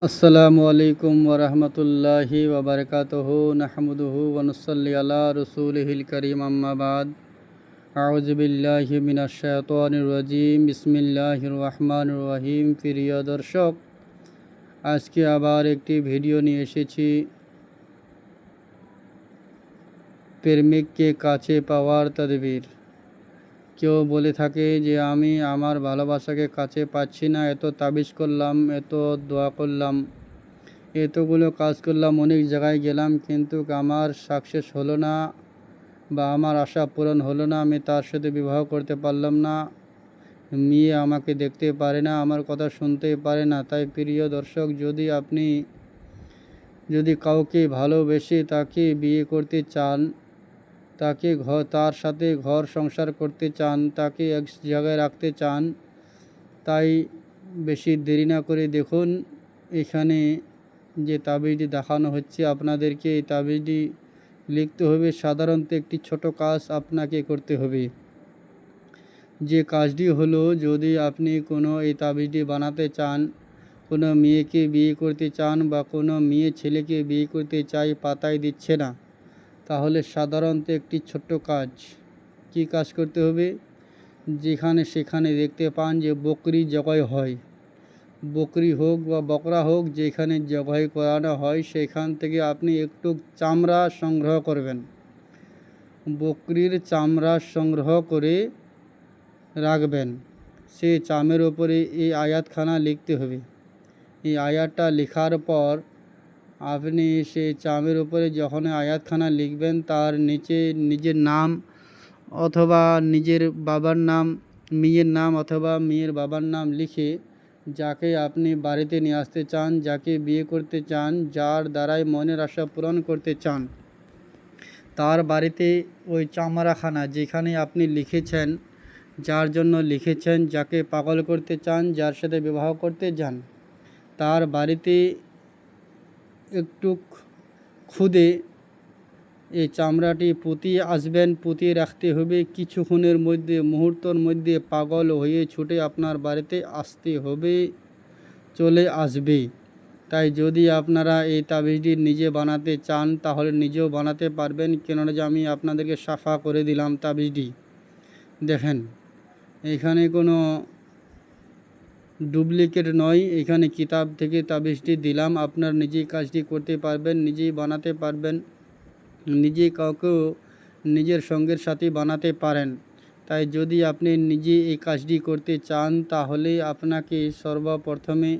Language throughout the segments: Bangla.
আসসালামু আলাইকুম ওরহমতুল্লাহি ওবরকাতুহু নাহমাদুহু ওয়া নুসাল্লি আলা রাসূলিহিল কারীম আম্মা বাদ আউযু বিল্লাহি মিনাশ শাইতানির রাজীম বিসমিল্লাহির রহমানির রহিম। প্রিয় দর্শক, আজকে আবার একটি ভিডিও নিয়ে এসেছি প্রেমিককে কাছে পাওয়ার তাদবীর। কেউ বলে থাকে যে আমি আমার ভালোবাসাকে কাছে পাচ্ছি না, এত তাবিজ করলাম, এত দোয়া করলাম, এতগুলো কাজ করলাম, অনেক জায়গায় গেলাম, কিন্তু আমার সাকসেস হলো না বা আমার আশা পূরণ হলো না, আমি তার সাথে বিবাহ করতে পারলাম না, মেয়ে আমাকে দেখতে পারে না, আমার কথা শুনতেই পারে না। তাই প্রিয় দর্শক, যদি কাউকে ভালোবেসে তাকে বিয়ে করতে চান, তার সাথে ঘর সংসার করতে চান, তাকে এক জায়গায় রাখতে চান, তাই বেশি দেরি না করে দেখুন এখানে যে তাবিজটি দেখানো হচ্ছে আপনাদেরকে। এই তাবিজটি লিখতে হবে। সাধারণত একটি ছোট কাজ আপনাকে করতে হবে। যে কাজটি হলো, যদি আপনি এই তাবিজটি বানাতে চান, কোনো মেয়েকে বিয়ে করতে চান বা কোনো মেয়ে ছেলেকে বিয়ে করতে চাই, পাতায় দিচ্ছে না, তাহলে সাধারণত একটি ছোট্ট কাজ। কি কাজ করতে হবে? যেখানে সেখানে দেখতে পান যে বকরি জবাই হয়, বকরি হোক বা বকরা হোক, যেখানে জবাই করানো হয় সেখান থেকে আপনি একটু চামড়া সংগ্রহ করবেন। বকরির চামড়া সংগ্রহ করে রাখবেন। সেই চামের ওপরে এই আয়াতখানা লিখতে হবে। এই আয়াতটা লেখার পর আপনি সেই চামের উপরে যখন আয়াতখানা লিখবেন, তার নিচে নিজের নাম অথবা নিজের বাবার নাম, মেয়ের নাম অথবা মেয়ের বাবার নাম লিখে, যাকে আপনি বাড়িতে নিয়ে আসতে চান, যাকে বিয়ে করতে চান, যার দ্বারাই মনের আশা পূরণ করতে চান, তার বাড়িতে ওই চামড়াখানা যেখানে আপনি লিখেছেন, যার জন্য লিখেছেন, যাকে পাগল করতে চান, যার সাথে বিবাহ করতে চান, তার বাড়িতে একটু খুদে এই চামড়াটি পুঁতিয়ে আসবেন। পুঁতিয়ে রাখতে হবে। কিছুক্ষণের মধ্যে, মুহূর্তের মধ্যে পাগল হয়ে ছুটে আপনার বাড়িতে আসতে হবে, চলে আসবে। তাই যদি আপনারা এই তাবিজটি নিজে বানাতে চান, তাহলে নিজেও বানাতে পারবেন। কেননা যে আমি আপনাদেরকে সাফা করে দিলাম তাবিজটি। দেখেন, এখানে কোনো ডুপ্লিকেট নয়, এখানে কিতাব থেকে তাবিজটি দিলাম। আপনার নিজেই কাজটি করতে পারবেন, নিজেই বানাতে পারবেন, নিজেই কাউকেও নিজের সঙ্গের সাথে বানাতে পারেন। তাই যদি আপনি নিজে এই কাজটি করতে চান, তাহলে আপনাকে সর্বপ্রথমে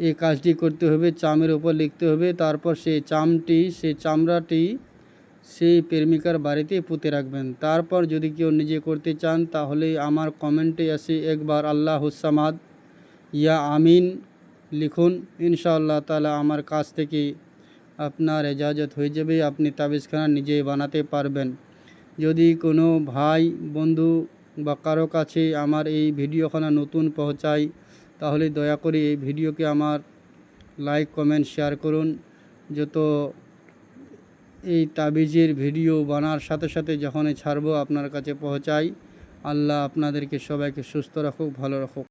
এই কাজটি করতে হবে। চামের উপর লিখতে হবে, তারপর সেই চামড়াটি সেই প্রেমিকার বাড়িতে পুঁতে রাখবেন। তারপর যদি কেউ নিজে করতে চান, তাহলে আমার কমেন্টে এসে একবার আল্লাহুস সামাদ ইয়া আমিন লিখুন। ইনশাআল্লাহ তাআলা আমার কাছ থেকে আপনার ইজাজত হয়ে যাবে, আপনি তাবিজখানা নিজেই বানাতে পারবেন। যদি কোনো ভাই, বন্ধু বা কারো কাছে আমার এই ভিডিওখানা নতুন পৌঁছায়, তাহলে দয়া করে এই ভিডিওকে আমার লাইক, কমেন্ট, শেয়ার করুন। যত এই তাবিজের ভিডিও বানার সাথে সাথে যখনই ছাড়বো আপনার কাছে পৌঁছায়। আল্লাহ আপনাদেরকে সবাইকে সুস্থ রাখুক, ভালো রাখুক।